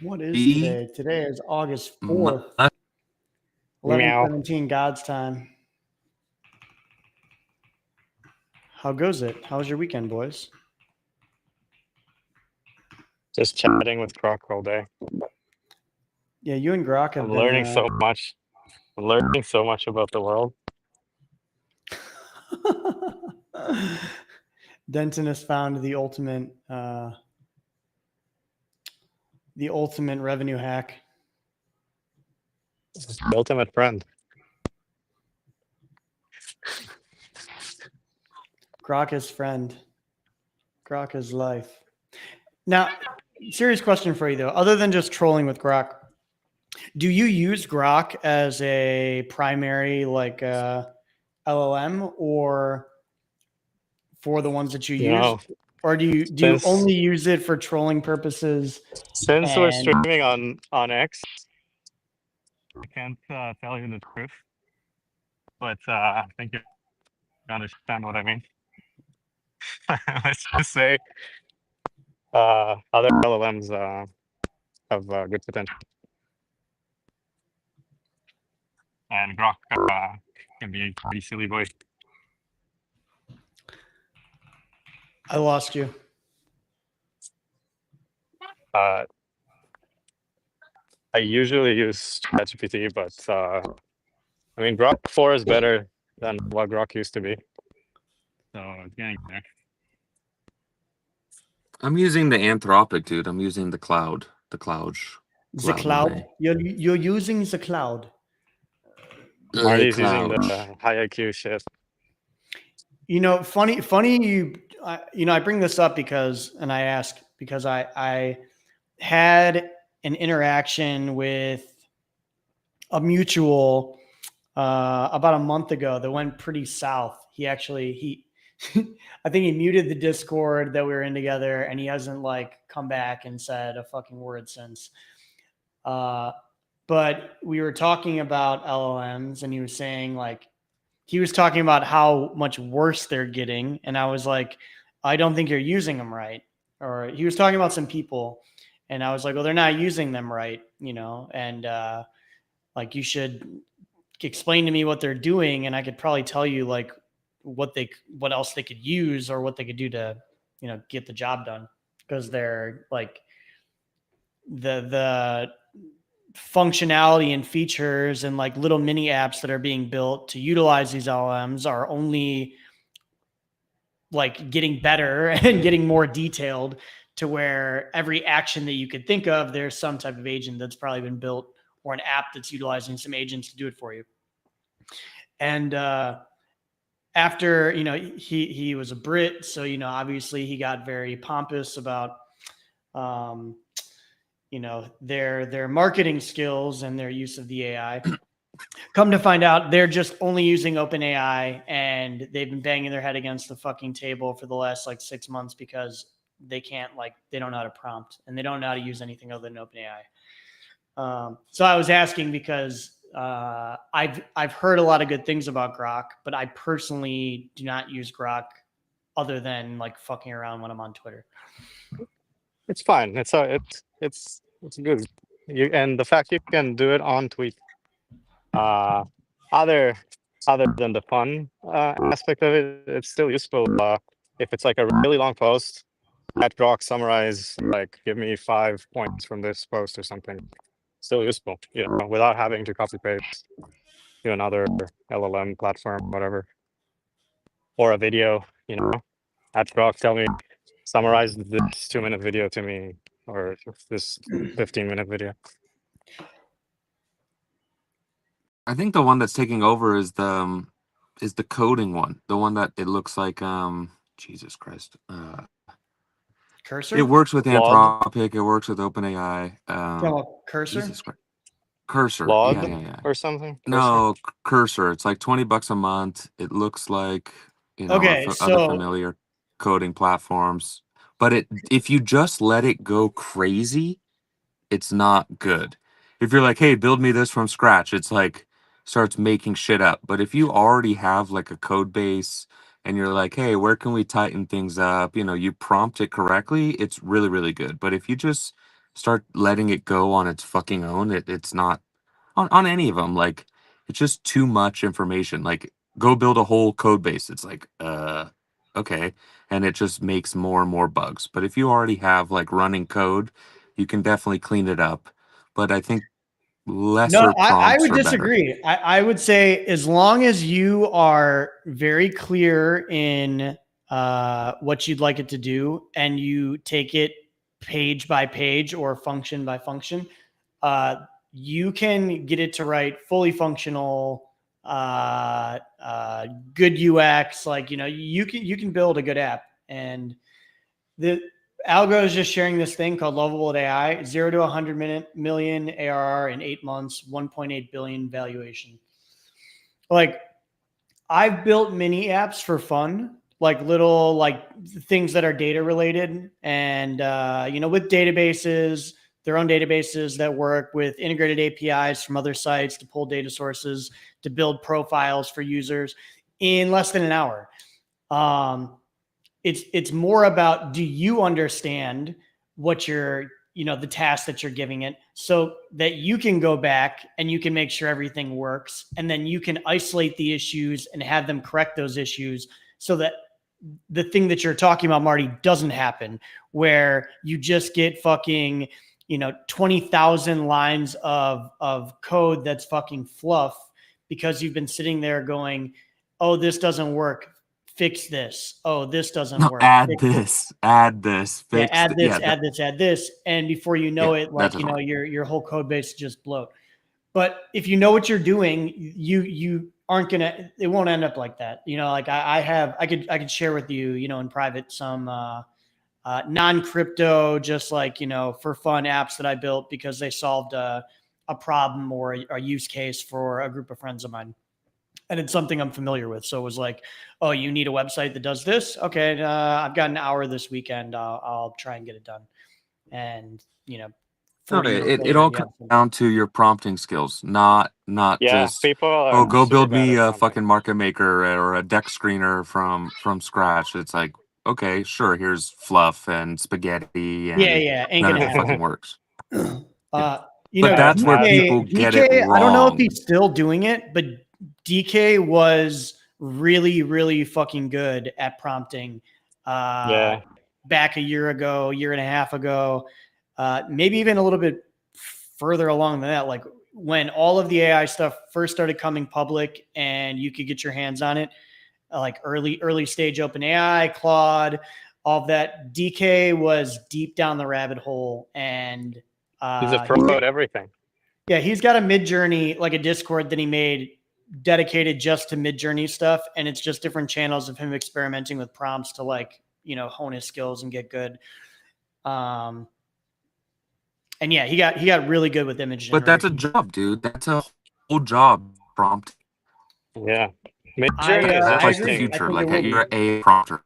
What is today? Today is August 4th, 11:17 God's time. How goes it? How was your weekend, boys? Just chatting with Croc all day. Yeah, you and Grok have I'm been learning so much. I'm learning so much about the world. Denton has found the ultimate revenue hack. The ultimate friend. Grok is friend. Grok is life. Now, serious question for you though. Other than just trolling with Grok, do you use Grok as a primary like LLM or for the ones that you use, or do you only use it for trolling purposes? Since we're streaming on X, I can't tell you the truth, but I think you understand what I mean. Let's just say other LLMs have good potential, and Grok can be a pretty silly boy. I lost you. I usually use ChatGPT, but I mean, Grok 4 is better than what Grok used to be. So it's getting there. I'm using the Anthropic, dude. I'm using the cloud. The cloud. The cloud. You're using the cloud. Marty's using the high IQ shit. You know, funny. I bring this up because I had an interaction with a mutual about a month ago that went pretty south. I think he muted the Discord that we were in together, and he hasn't like come back and said a fucking word since. But we were talking about LLMs, and he was saying he was talking about how much worse they're getting, and I was like, I don't think you're using them right. Or he was talking about some people, and I was like, well, they're not using them right, and like you should explain to me what they're doing, and I could probably tell you like what else they could use or what they could do to get the job done, because they're like the functionality and features and like little mini apps that are being built to utilize these LLMs are only like getting better and getting more detailed, to where every action that you could think of, there's some type of agent that's probably been built or an app that's utilizing some agents to do it for you. And after, he was a Brit, so, obviously he got very pompous about, their marketing skills and their use of the AI. Come to find out, they're just only using OpenAI, and they've been banging their head against the fucking table for the last 6 months because they don't know how to prompt, and they don't know how to use anything other than OpenAI. So I was asking because I've heard a lot of good things about Grok, but I personally do not use Grok other than fucking around when I'm on Twitter. It's fine. It's good. And the fact you can do it on tweet. Other than the fun aspect of it, it's still useful. If it's like a really long post, at Grok summarize, give me 5 points from this post or something. Still useful, without having to copy paste to another LLM platform, whatever, or a video. At Grok, tell me, summarize this 2-minute video to me, or this 15-minute video. I think the one that's taking over is the coding one. The one that it looks like Jesus Christ. Cursor? It works with Anthropic, it works with OpenAI. Cursor? Jesus Christ. Cursor. Log yeah. Or something? No, Cursor. It's like $20 a month. It looks like other familiar coding platforms. But if you just let it go crazy, it's not good. If you're like, hey, build me this from scratch, it's like starts making shit up. But if you already have like a code base and you're like, hey, where can we tighten things up? You prompt it correctly, it's really, really good. But if you just start letting it go on its fucking own, it's not on any of them. Like, it's just too much information. Like, go build a whole code base. It's like, okay. And it just makes more and more bugs. But if you already have like running code, you can definitely clean it up. But I think lesser No, I prompts would are better. disagree. I would say as long as you are very clear in what you'd like it to do and you take it page by page or function by function, you can get it to write fully functional, good UX. Like, you can build a good app. And the Algo is just sharing this thing called Lovable AI, 0 to 100 million ARR in 8 months, 1.8 billion valuation. Like, I've built mini apps for fun, like little like things that are data related, and with databases, their own databases that work with integrated APIs from other sites to pull data sources to build profiles for users in less than an hour. It's more about, do you understand what the task that you're giving it, so that you can go back and you can make sure everything works, and then you can isolate the issues and have them correct those issues so that the thing that you're talking about, Marty, doesn't happen, where you just get fucking 20,000 lines of code that's fucking fluff because you've been sitting there going, oh, this doesn't work, fix this. Oh, this doesn't work. Add this, yeah, fix add this, yeah, add this. And before you know it, like, that's annoying. your whole code base just bloat. But if you know what you're doing, you aren't it won't end up like that. Like I could share with you, in private, some non-crypto, just like, for fun apps that I built because they solved a problem or a use case for a group of friends of mine. And it's something I'm familiar with. So it was like, oh, you need a website that does this? Okay, I've got an hour this weekend. I'll try and get it done. And, 40 minutes It later, all yeah. comes down to your prompting skills, not Yeah, just, people oh, are go super build bad me at a prompting. fucking market maker or a deck screener from scratch. It's like, okay, sure, here's fluff and spaghetti and Yeah, ain't none gonna of it happen. fucking works. But That's where people get it DK, I don't know if wrong. he's still doing it, but DK was really, really fucking good at prompting back a year ago, year and a half ago, maybe even a little bit further along than that. Like when all of the AI stuff first started coming public and you could get your hands on it, like early stage OpenAI, Claude, all of that. DK was deep down the rabbit hole, and he's a pro at everything. Yeah, he's got a Midjourney, like a Discord that he made dedicated just to Midjourney stuff, and it's just different channels of him experimenting with prompts to, like, hone his skills and get good. And yeah, he got really good with image generation. But that's a job, dude. That's a whole job prompt. Yeah, Midjourney is like interesting. the future, like you're a prompter.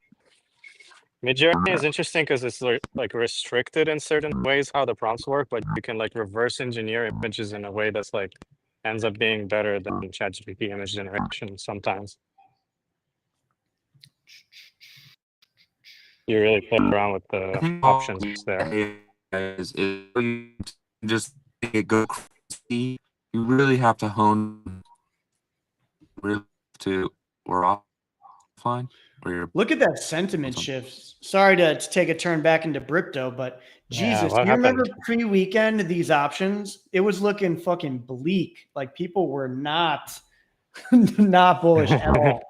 Midjourney is interesting because it's like restricted in certain ways how the prompts work, but you can like reverse engineer images in a way that's like ends up being better than ChatGPT image generation sometimes. You really play around with the options there. Is you just go crazy. You really have to hone really to or offline. Look at that sentiment shift. Sorry to take a turn back into crypto, but Jesus, what you remember happened? pre-weekend these options? It was looking fucking bleak. Like people were not bullish at all.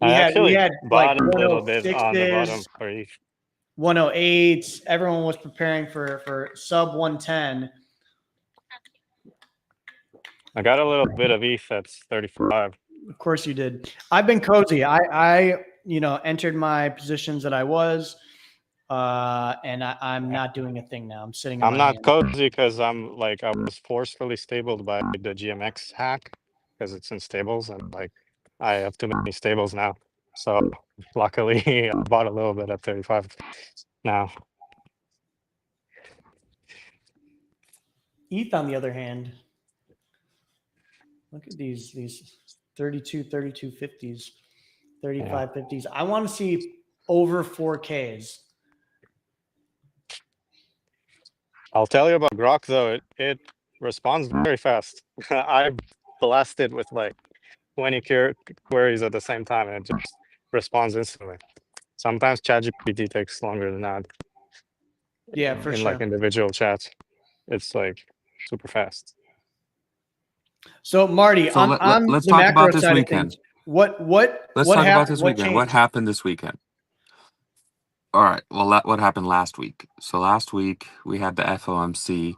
We had bought like a little bit on the bottom 106s, for each 108s. Everyone was preparing for sub 110. I got a little bit of ETH that's 35. Of course you did. I've been cozy. I entered my positions that I was, and I'm not doing a thing now. I'm sitting. I'm not cozy because I was forcefully stabled by the GMX hack because it's in stables, and like I have too many stables now. So luckily, I bought a little bit at 35 now. ETH, on the other hand, look at these 32 50s, 35 50s. I want to see over 4Ks. I'll tell you about Grok though. It responds very fast. I've blasted with like 20 queries at the same time, and it just responds instantly. Sometimes ChatGPT takes longer than that. Yeah, for in sure. like individual chats. It's like super fast. So Marty, So on let's the talk about macro this side weekend. of things, what Let's what talk about happened? this What weekend. What changed? happened this weekend? All right. Well, what happened last week? So last week we had the FOMC.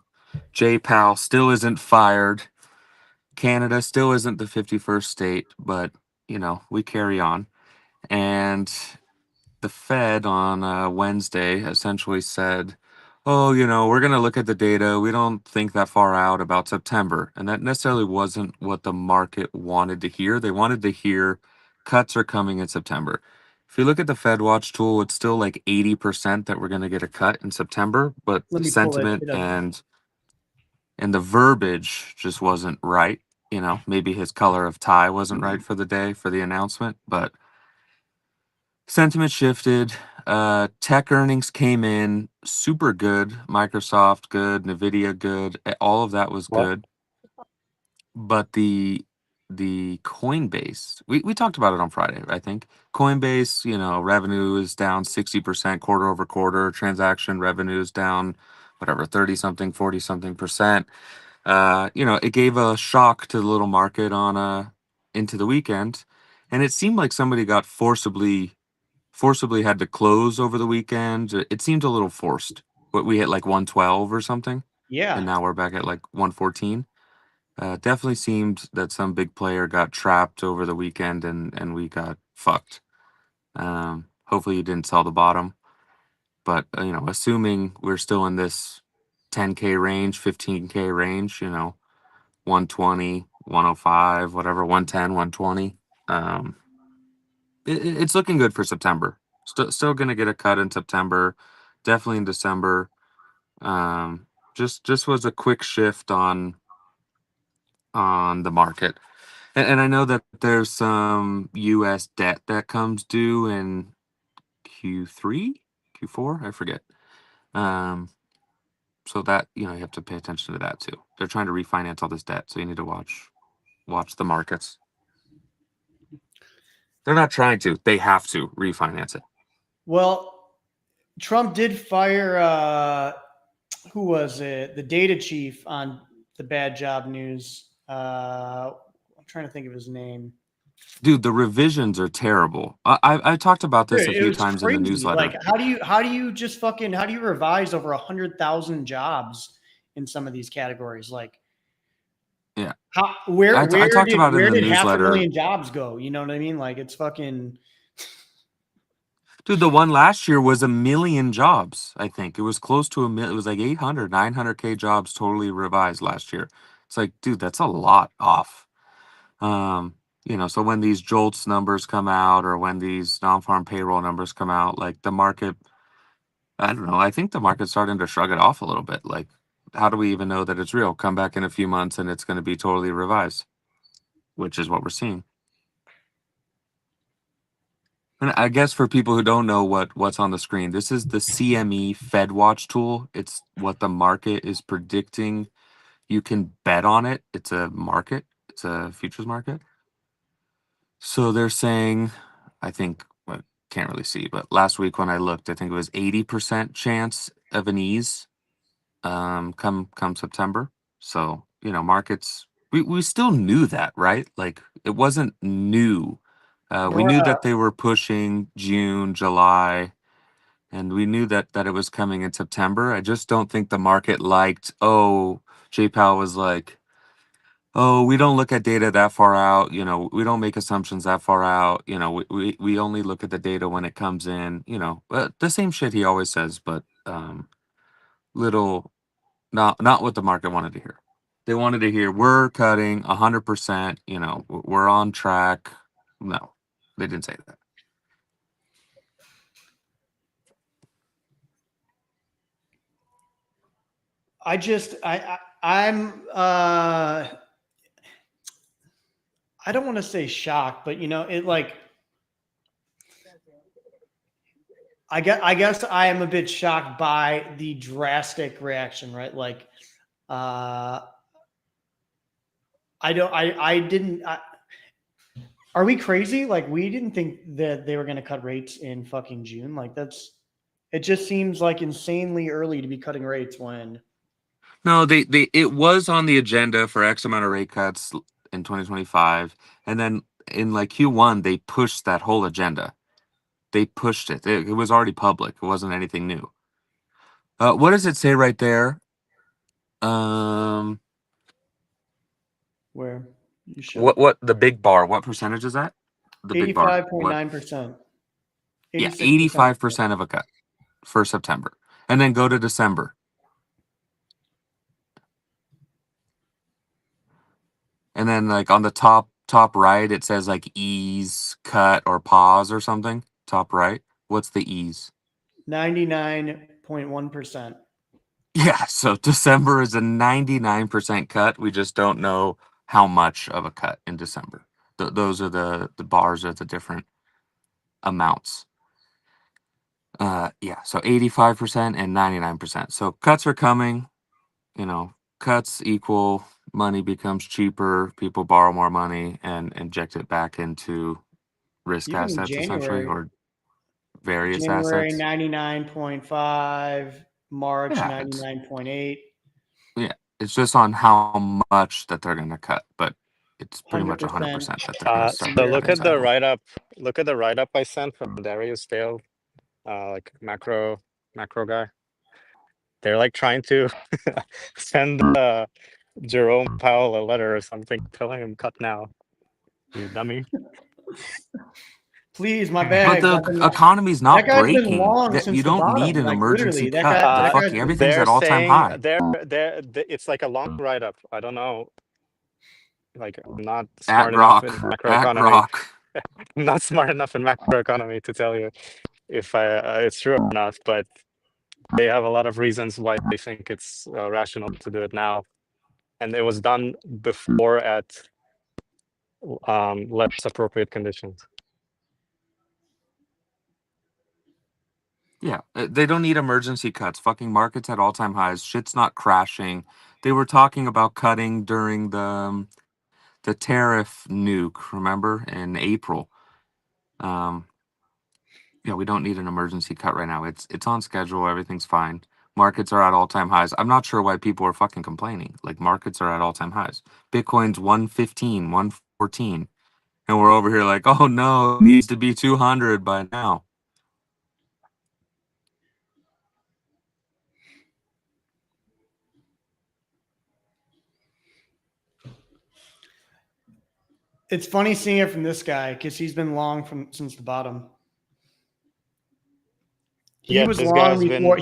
J Powell still isn't fired. Canada still isn't the 51st state, but we carry on. And the Fed on Wednesday essentially said, "Oh, we're going to look at the data. We don't think that far out about September." And that necessarily wasn't what the market wanted to hear. They wanted to hear cuts are coming in September. If you look at the Fed Watch tool, it's still like 80% that we're going to get a cut in September, but Let the me pull that sentiment shit up. and the verbiage just wasn't right. Maybe his color of tie wasn't right for the day for the announcement, but sentiment shifted. Tech earnings came in super good. Microsoft good, Nvidia good. All of that was What? good. But the Coinbase, we talked about it on Friday, I think. Coinbase, revenue is down 60% quarter over quarter. Transaction revenue is down, whatever, 30 something, 40 something percent. It gave a shock to the little market on into the weekend, and it seemed like somebody got forcibly had to close over the weekend. It seemed a little forced. But we hit like 112 or something, and Yeah, now we're back at like 114. Definitely seemed that some big player got trapped over the weekend, and we got fucked. Hopefully you didn't sell the bottom, but assuming we're still in this 10K range, 15K range, 120, 105, whatever, 110, 120. It's looking good for September. Still going to get a cut in September, definitely in December. Just was a quick shift on the market. And I know that there's some US debt that comes due in Q3, Q4, I forget. So that, you have to pay attention to that too. They're trying to refinance all this debt, so you need to watch the markets. They're not trying to. They have to refinance it. well, Trump did fire who was it? The data chief on the bad job news. I'm trying to think of his name. Dude, the revisions are terrible. I talked about this Dude, a it few was times in the crazy. newsletter. Like, how do you just fucking how do you revise over 100,000 jobs in some of these categories? Like, Yeah, how I talked about it in where the did half a newsletter. million jobs go? You know what I mean? Like, it's fucking. Dude, the one last year was 1 million jobs, I think. It was close to it was like 800, 900K jobs totally revised last year. It's like, dude, that's a lot off. So when these JOLTS numbers come out or when these non-farm payroll numbers come out, like the market, I don't know, I think the market's starting to shrug it off a little bit. Like, how do we even know that it's real? Come back in a few months and it's going to be totally revised, which is what we're seeing. And I guess for people who don't know what's on the screen, this is the CME Fed Watch tool. It's what the market is predicting. You can bet on it. It's a market. It's a futures market. So they're saying, I think, well, can't really see, but last week when I looked, I think it was 80% chance of an ease come September. So, markets, we still knew that, right? Like it wasn't new. We knew Bruh. that they were pushing June, July, and we knew that it was coming in September. I just don't think the market liked, J Powell was like, "Oh, we don't look at data that far out. We don't make assumptions that far out. We only look at the data when it comes in. The same shit he always says, but little not what the market wanted to hear. They wanted to hear we're cutting 100%. We're on track. No, they didn't say that. I'm I don't want to say shocked, but it like I guess I am a bit shocked by the drastic reaction, right? Like, I didn't. Are we crazy? Like, we didn't think that they were going to cut rates in fucking June. Like, it just seems like insanely early to be cutting rates when. No, it was on the agenda for X amount of rate cuts in 2025, and then in like Q1 they pushed that whole agenda. They pushed it. It was already public. It wasn't anything new. What does it say right there? Where you show What the big bar? What percentage is that? The big bar. 85.9%. Yeah, 85% of a cut for September, and then go to December. And then like on the top right, it says like ease, cut, or pause or something. Top right. What's the ease? 99.1%. Yeah, so December is a 99% cut. We just don't know how much of a cut in December. Those are the bars are the different amounts. Yeah, so 85% and 99%. So cuts are coming, cuts equal money becomes cheaper, people borrow more money and inject it back into risk Even in assets essentially, or various January assets. 99.5, March Yeah, 99.8. Yeah, it's just on how much that they're going to cut, but it's pretty much 100% 100%. that they're going to start So the look cutting at the cycle. write-up. Look at the write-up I sent from Darius Dale, like macro guy. They're like trying to send Jerome Powell a letter or something telling him cut now. You dummy. Please, my But bag. the economy's not That guy's been breaking. long That since you the don't bottom. need an Like, emergency literally, that cut. guy. The That fucking guy's everything's They're at all-time saying high. it's like a long write-up. I don't know. Like, I'm not At smart enough in rock, at macroeconomy. rock. I'm not smart enough in macroeconomy to tell you if it's true or not, but they have a lot of reasons why they think it's rational to do it now. And it was done before at less appropriate conditions. Yeah, they don't need emergency cuts. Fucking markets at all-time highs. Shit's not crashing. They were talking about cutting during the tariff nuke, remember, in April. Yeah, we don't need an emergency cut right now. It's on schedule. Everything's fine. Markets are at all-time highs. I'm not sure why people are fucking complaining. Like, markets are at all-time highs. Bitcoin's 115, 114. And we're over here like, oh no, it needs to be 200 by now. It's funny seeing it from this guy because he's been long since the bottom. He was long before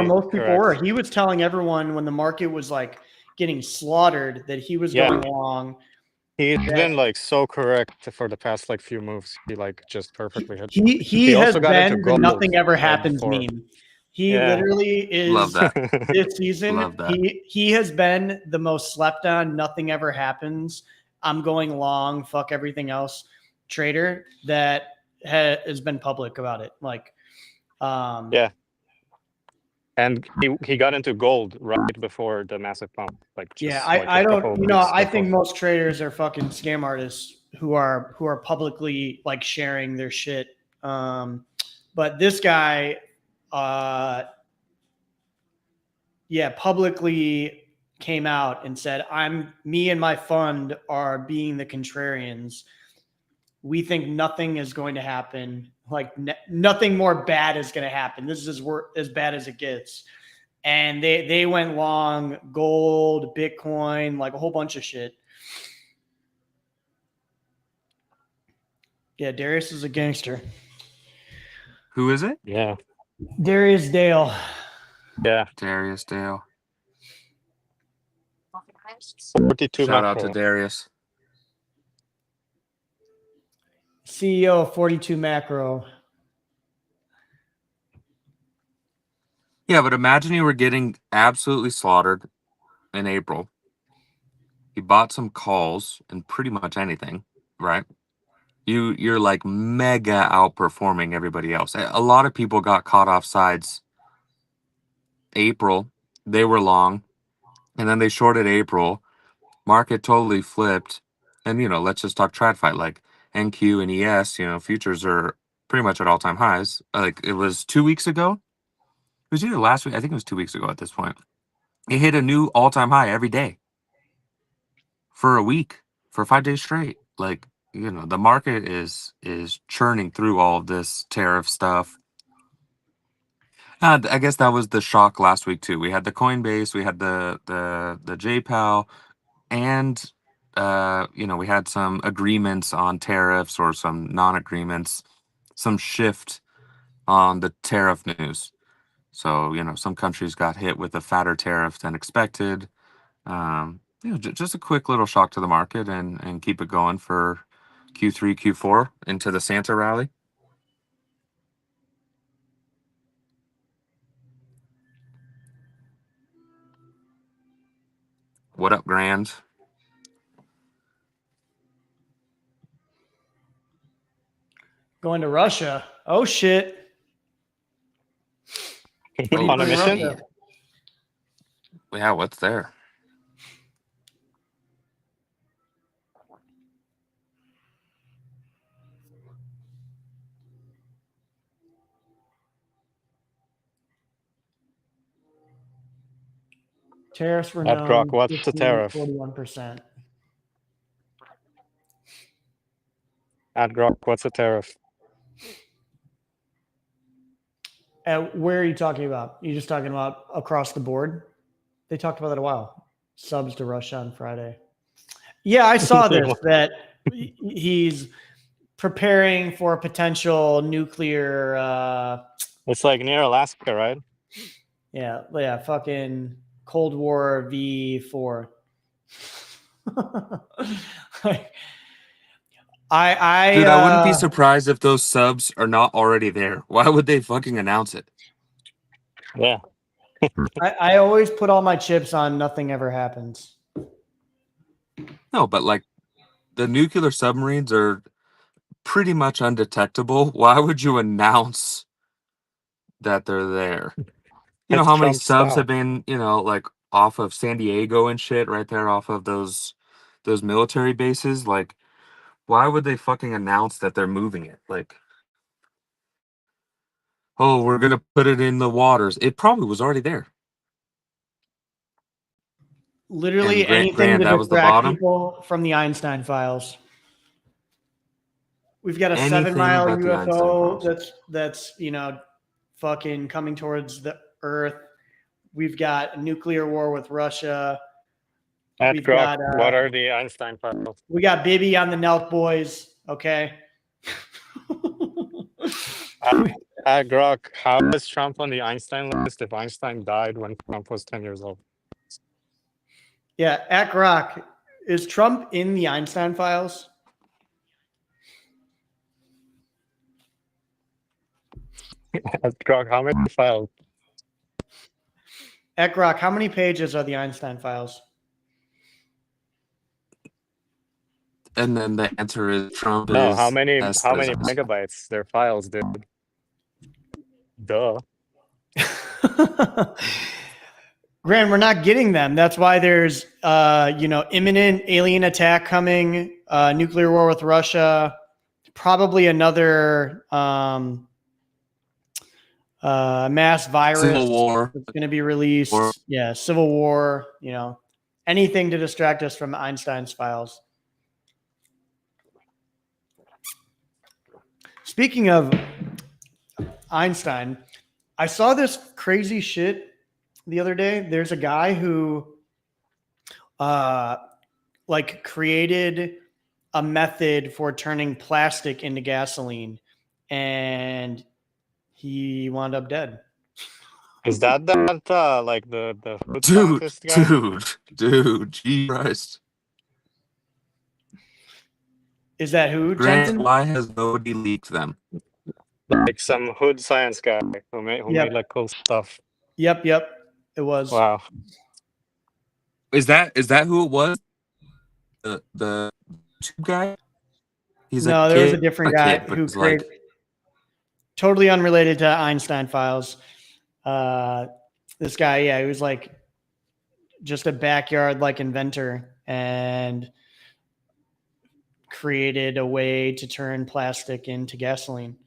most people were. He was telling everyone when the market was like getting slaughtered that he was going long. He's been like so correct for the past like few moves. He like just perfectly hit. He has also got into been the gold nothing ever right happens before. meme. He literally is. Love that. This season. Love that. He has been the most slept on. Nothing ever happens. I'm going long. Fuck everything else. Trader that has been public about it. Like, yeah. And he got into gold right before the massive pump. Like, just yeah, like I don't. I before. think most traders are fucking scam artists who are publicly like sharing their shit. But this guy, publicly came out and said, me and my fund are being the contrarians. We think nothing is going to happen. Like nothing more bad is going to happen. This is as bad as it gets. And they went long gold, Bitcoin, like a whole bunch of shit. Yeah, Darius is a gangster. Who is it? Yeah. Darius Dale. Yeah. Darius Dale. 42 Shout macro. out to Darius. CEO of 42 Macro. Yeah, but imagine you were getting absolutely slaughtered in April. You bought some calls and pretty much anything, right? You're like mega outperforming everybody else. A lot of people got caught off sides. April, they were long, and then they shorted April. Market totally flipped, and let's just talk TradFi. Like NQ and ES, futures are pretty much at all-time highs. Like it was 2 weeks ago. It was either last week. I think it was 2 weeks ago at this point. It hit a new all-time high every day for a week, for 5 days straight. Like, the market is churning through all of this tariff stuff. I guess that was the shock last week too. We had the Coinbase, we had the JPAL, and we had some agreements on tariffs or some non-agreements, some shift on the tariff news. So, some countries got hit with a fatter tariff than expected. Just a quick little shock to the market and keep it going for Q3, Q4 into the Santa rally. What up, Grand? Going to Russia. Oh shit. On a mission? Russia? Yeah, what's there? Tariffs were At known. Grok, what's the tariff? 41%. At Grok, what's the tariff? Where are you talking about? You're just talking about across the board? They talked about that a while. Subs to Russia on Friday. Yeah, I saw this, that he's preparing for a potential nuclear. It's like near Alaska, right? Yeah, fucking Cold War V4. Dude, I wouldn't be surprised if those subs are not already there. Why would they fucking announce it? Yeah. I always put all my chips on nothing ever happens. No, but like the nuclear submarines are pretty much undetectable. Why would you announce that they're there? You know It's how many Trump's subs style. have been, like off of San Diego and shit right there off of those military bases? Like, why would they fucking announce that they're moving it? Like, oh, we're gonna put it in the waters. It probably was already there. Literally And anything Grant, to that was the distract bottom. people from the Einstein files. We've got a Anything 7-mile but the Einstein UFO files. that's fucking coming towards the Earth. We've got a nuclear war with Russia. At We've Grok, got what are the Einstein files? we got Bibby on the Nelk boys. Okay. At Grok, how is Trump on the Einstein list if Einstein died when Trump was 10 years old? Yeah, at Grok, is Trump in the Einstein files? At Grok, how many files? At Grok, how many pages are the Einstein files? And then the answer is Trump No, is how many Tesla's. megabytes? They're files, dude. Duh. Grant, we're not getting them. That's why there's imminent alien attack coming, nuclear war with Russia, probably another mass virus Civil war. that's going to be released. Yeah, civil war, anything to distract us from Einstein's files. Speaking of Einstein, I saw this crazy shit the other day. There's a guy who created a method for turning plastic into gasoline, and he wound up dead. Is that like the food scientist guy? Dude, Jesus Christ. Is that who, Grant, Jensen? why has nobody leaked them? Like some hood science guy who made like cool stuff. Yep. It was. Wow. Is that who it was? The YouTube guy? He's No, a there was kid, a different guy but who he's like, created, totally unrelated to Einstein files. This guy, yeah, he was like just a backyard like inventor and created a way to turn plastic into gasoline.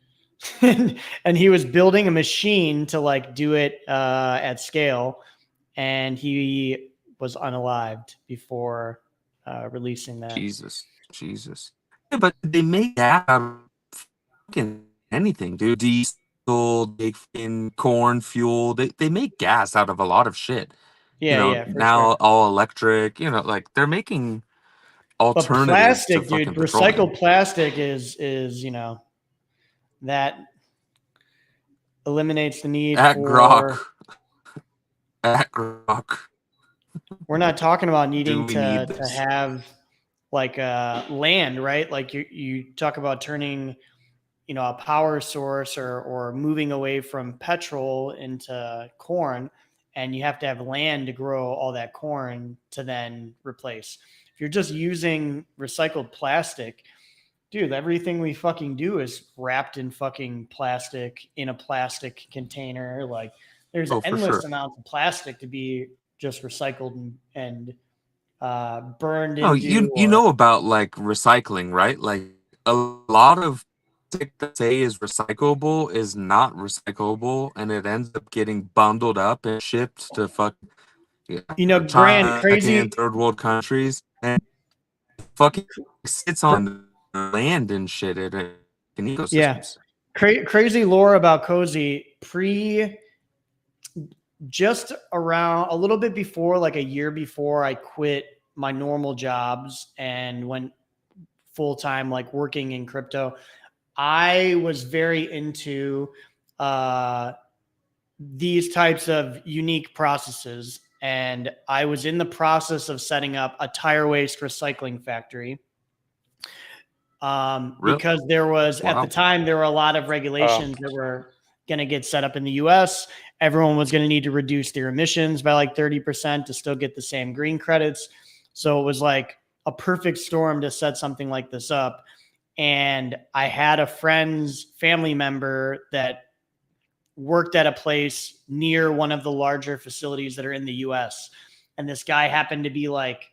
And he was building a machine to like do it at scale, and he was unalived before releasing that. Jesus. Yeah, but they make that out of fucking anything, dude. Diesel, they fucking corn fuel. They make gas out of a lot of shit. Yeah, yeah, for Now sure. all electric. Like they're making But alternatives to plastic, dude, fucking petroleum. recycled plastic is that eliminates the need At for. Grok. We're not talking about Do needing we need to this? have like land, right? Like you talk about turning, a power source or moving away from petrol into corn, and you have to have land to grow all that corn to then replace. If you're just using recycled plastic, dude, everything we fucking do is wrapped in fucking plastic in a plastic container. Like there's For endless sure. amounts of plastic to be just recycled and burned No, into you or know about like recycling, right? Like a lot of plastic that say is recyclable is not recyclable, and it ends up getting bundled up and shipped to Grant, China, crazy. and third world countries, and fucking sits on the land and shit in Yeah. ecosystems. Crazy lore about Cozy just around a little bit before, like a year before I quit my normal jobs and went full time, like working in crypto. I was very into these types of unique processes. And I was in the process of setting up a tire waste recycling factory. Really? Because there was, at the time, there were a lot of regulations that were going to get set up in the US. Everyone was going to need to reduce their emissions by like 30% to still get the same green credits. So it was like a perfect storm to set something like this up. And I had a friend's family member that worked at a place near one of the larger facilities that are in the US. And this guy happened to be like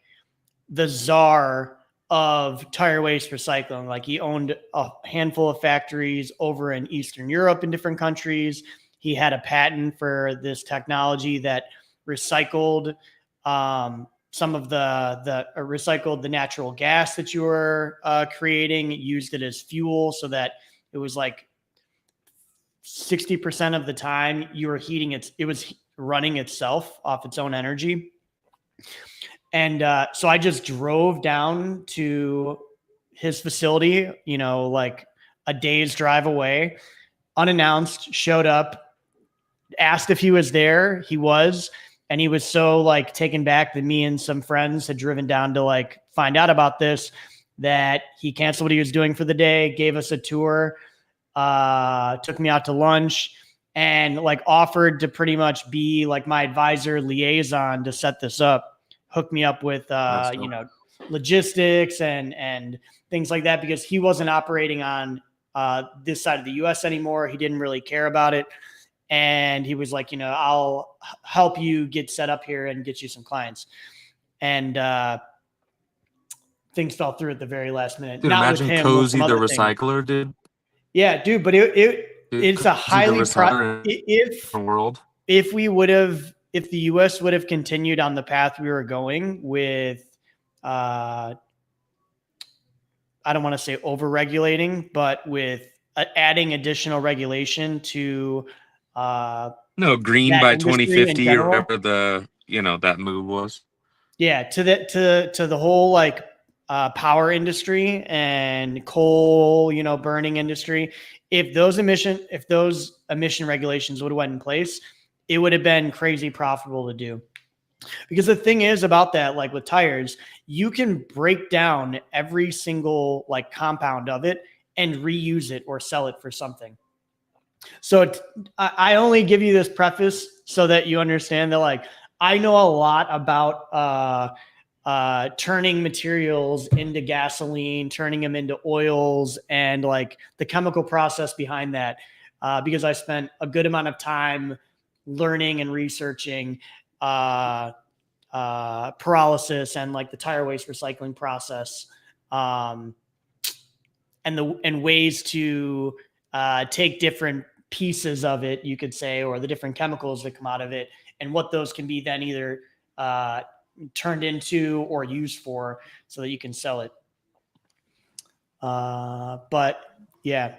the czar of tire waste recycling. Like he owned a handful of factories over in Eastern Europe in different countries. He had a patent for this technology that recycled some of the recycled the natural gas that you were creating, used it as fuel so that it was like 60% of the time you were heating it was running itself off its own energy. And so I just drove down to his facility, like a day's drive away, unannounced, showed up, asked if he was there. He was. And he was so like taken back that me and some friends had driven down to like find out about this, that he canceled what he was doing for the day, gave us a tour, took me out to lunch, and like offered to pretty much be like my advisor liaison to set this up, hook me up with logistics and things like that, because he wasn't operating on this side of the US anymore. He didn't really care about it. And he was like, I'll help you get set up here and get you some clients. And things fell through at the very last minute. Dude, Not imagine with him, with Cozy some the other things. recycler, dude. Yeah, dude, but it's a highly if the US would have continued on the path we were going with I don't want to say over-regulating, but with adding additional regulation to green that by industry in 2050 or general. whatever that move was. Yeah, to the whole like power industry and coal, burning industry. If those emission regulations would have went in place, it would have been crazy profitable to do. Because the thing is about that, like with tires, you can break down every single like compound of it and reuse it or sell it for something. So I only give you this preface so that you understand that like I know a lot about turning materials into gasoline, turning them into oils, and like the chemical process behind that. Because I spent a good amount of time learning and researching pyrolysis and like the tire waste recycling process, and ways to take different pieces of it, you could say, or the different chemicals that come out of it, and what those can be then either turned into or used for so that you can sell it. But yeah,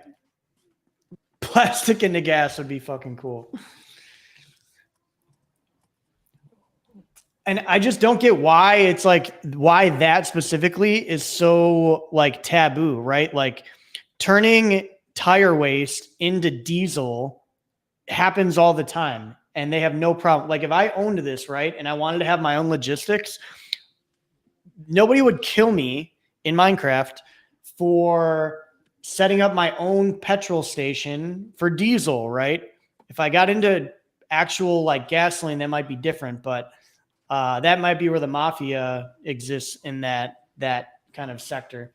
plastic into gas would be fucking cool. And I just don't get why it's like, why that specifically is so like taboo, right? Like turning tire waste into diesel happens all the time and they have no problem. Like if I owned this, right, and I wanted to have my own logistics, nobody would kill me in Minecraft for setting up my own petrol station for diesel, right? If I got into actual like gasoline, that might be different, but that might be where the mafia exists in that kind of sector.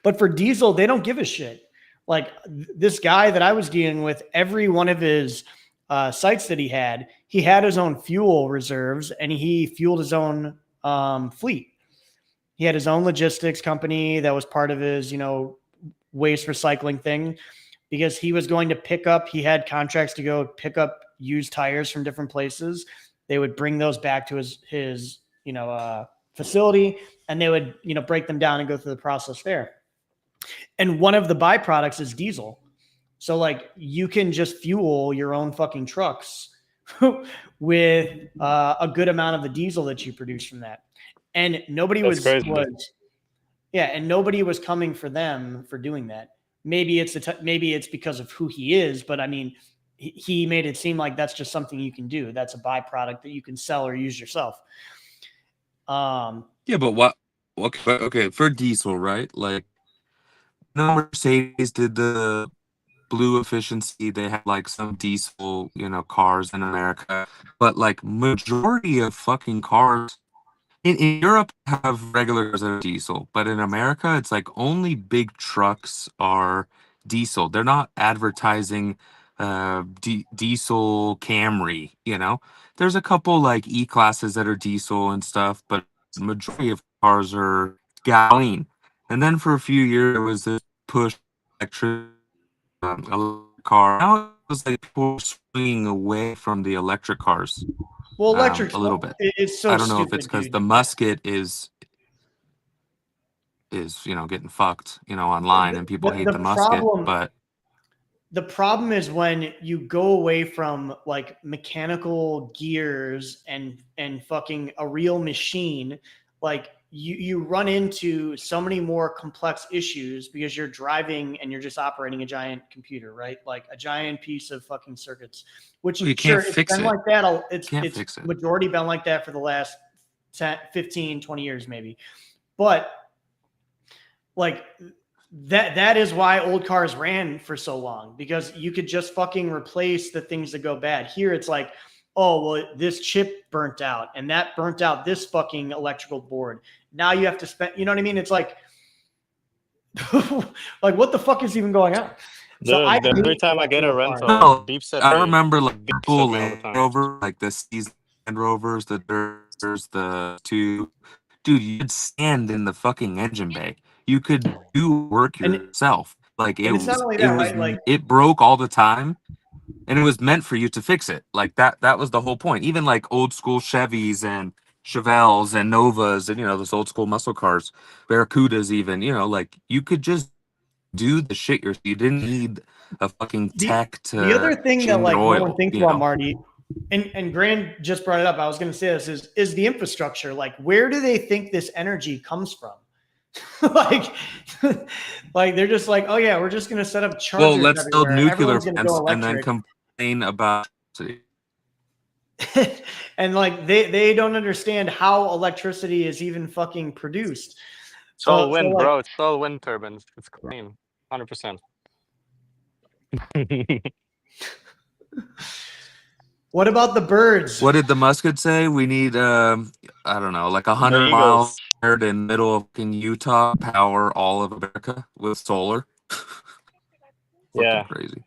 But for diesel, they don't give a shit. Like this guy that I was dealing with, every one of his sites that he had his own fuel reserves and he fueled his own fleet. He had his own logistics company that was part of his, waste recycling thing, because he was going to pick up, he had contracts to go pick up used tires from different places. They would bring those back to his facility, and they would, break them down and go through the process there. And one of the byproducts is diesel. So like you can just fuel your own fucking trucks with a good amount of the diesel that you produce from that. And nobody was coming for them for doing that. Maybe it's because of who he is, but I mean, he made it seem like that's just something you can do. That's a byproduct that you can sell or use yourself. Yeah, but what? Okay, for diesel, right? Like, no, Mercedes did the blue efficiency. They had like some diesel, cars in America, but like majority of fucking cars in Europe have regular cars that are diesel, but in America, it's like only big trucks are diesel. They're not advertising diesel Camry, There's a couple like E-classes that are diesel and stuff, but the majority of cars are gasoline. And then for a few years, there was this push electric car. Now it was like people swinging away from the electric cars. Well, electric a little bit. It's so I don't know stupid, if it's because dude. the musket is getting fucked, online, and people hate the musket. But the problem is when you go away from like mechanical gears and fucking a real machine, like you run into so many more complex issues because you're driving and you're just operating a giant computer, right? Like a giant piece of fucking circuits, which you can't fix it's been it. like that. It's fix it. Majority been like that for the last 10, 15, 20 years maybe. But like that is why old cars ran for so long, because you could just fucking replace the things that go bad. Here it's like, oh, well, this chip burnt out and that burnt out this fucking electrical board. Now you have to spend, you know what I mean? It's like, like what the fuck is even going on? So every time I get a rental, I remember like people Land Rover, like the C's Land Rovers, there's the two. Dude, you'd stand in the fucking engine bay. You could do work yourself. Like it broke all the time, and it was meant for you to fix it. Like that was the whole point. Even like old school Chevys and Chevelles and Novas and those old school muscle cars, Barracudas even, like you could just do the shit yourself. You didn't need a fucking tech to the other thing that like oil, no one thinks about, Marty, and Grant just brought it up. I was going to say this is the infrastructure. Like, where do they think this energy comes from? like they're just like, oh yeah, we're just going to set up chargers. Well, let's build nuclear plants and then complain about. And like they don't understand how electricity is even fucking produced. It's all wind, bro. It's all wind turbines. It's clean, 100%. What about the birds? What did the Musket say? We need, I don't know, like 100 The miles Eagles. in the middle of Utah, power all of America with solar. Yeah, Crazy.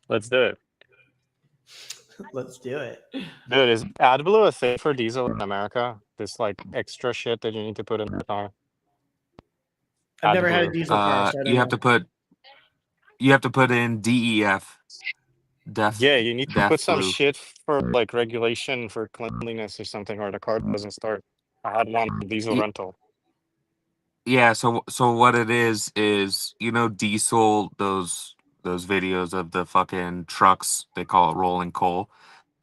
let's do it. Let's do it. Dude, is AdBlue a thing for diesel in America? This like extra shit that you need to put in the car. I've never had a AdBlue. diesel car, so I don't You have know. to put in DEF. Yeah, you need to put some blue. shit for like regulation for cleanliness or something, or the car doesn't start. I had one diesel Ye- rental. Yeah, so what it is diesel, those videos of the fucking trucks, they call it rolling coal.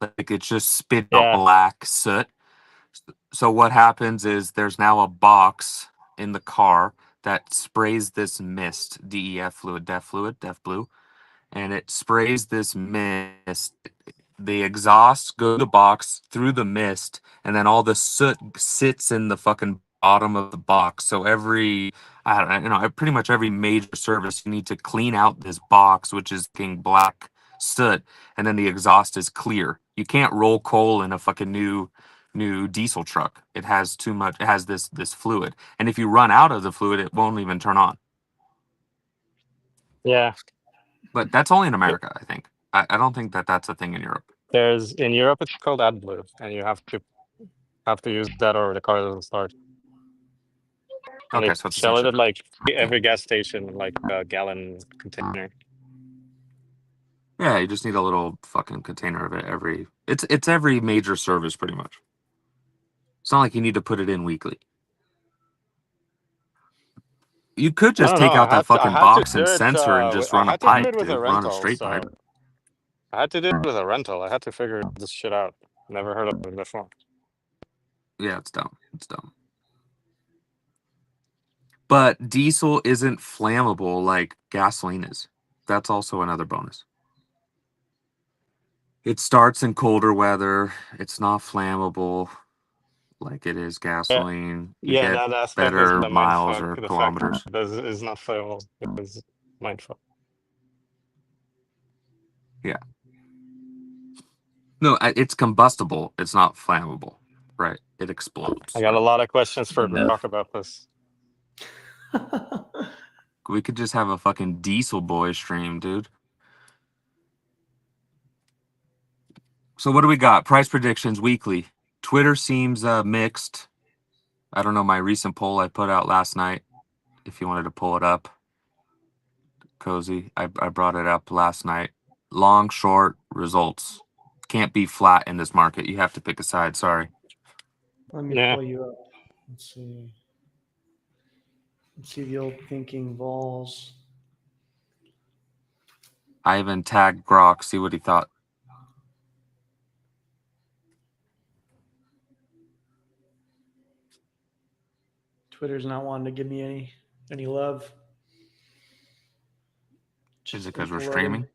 Like it's just spit out Yeah, black soot. So what happens is there's now a box in the car that sprays this mist, DEF fluid, DEF blue, and it sprays this mist. The exhaust go to the box through the mist, and then all the soot sits in the fucking bottom of the box. So I don't know, pretty much every major service, you need to clean out this box, which is fucking black soot, and then the exhaust is clear. You can't roll coal in a fucking new diesel truck. It has too much. It has this fluid, and if you run out of the fluid, it won't even turn on. yeah. But that's only in It- America, I think. I don't think that's a thing in Europe. There's in Europe it's called AdBlue, and you have to use that or the car doesn't start. And Okay, they so it's the same sell it shit. at like every gas station, like a gallon container. Yeah, you just need a little fucking container of it it's every major service pretty much. It's not like you need to put it in weekly. You could I just don't know. take out that I fucking had to box do and it. sensor and just I run a had to do pipe, it with a dude. Run a rental, straight pipe. so I had to do it with a rental. I had to figure this shit out. Never heard of it before. Yeah, it's dumb. It's dumb. But diesel isn't flammable like gasoline is. That's also another bonus. It starts in colder weather. It's not flammable like it is Yeah, gasoline. You yeah. get That aspect is better the miles mindfuck. or The fact kilometers. that this is not flammable is mindfuck. Yeah. No, it's combustible. It's not flammable. Right. It explodes. I got a lot of questions for No. Brock about this. We could just have a fucking Diesel Boy stream, dude. So what do we got? Price predictions weekly. Twitter seems mixed. I don't know, my recent poll I put out last night, if you wanted to pull it up. Cozy, I brought it up last night. Long, short, results. Can't be flat in this market. You have to pick a side. Sorry. Let me Yeah. pull you up. Let's see. Let's see the old thinking balls. I even tagged Grok, see what he thought. Twitter's not wanting to give me any love. Is Just it because we're loading. streaming?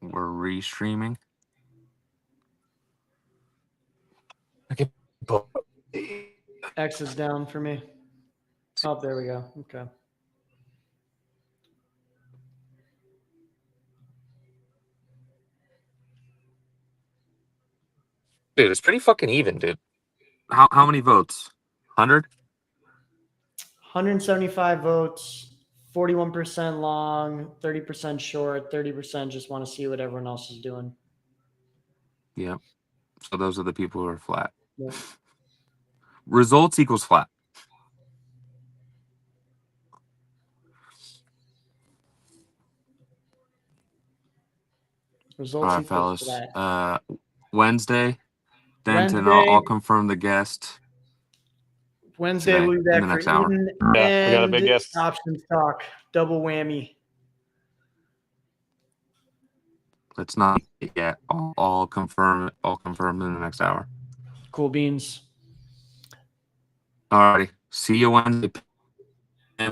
We're re-streaming? Okay. X is down for me. Oh, there we go. Okay. Dude, it's pretty fucking even, dude. How many votes? 100? 175 votes, 41% long, 30% short, 30% just want to see what everyone else is doing. Yeah. So those are the people who are flat. Yeah. Results equals flat. Results All right, equals fellas. flat. Wednesday, Denton, Wednesday, I'll confirm the guest Wednesday today we'll be in back the for next hour. Eden Yeah, we got a and big guest. options talk. Double whammy. Let's not yet. I'll confirm it. I'll confirm in the next hour. Cool beans. All righty. See you Wednesday. Later.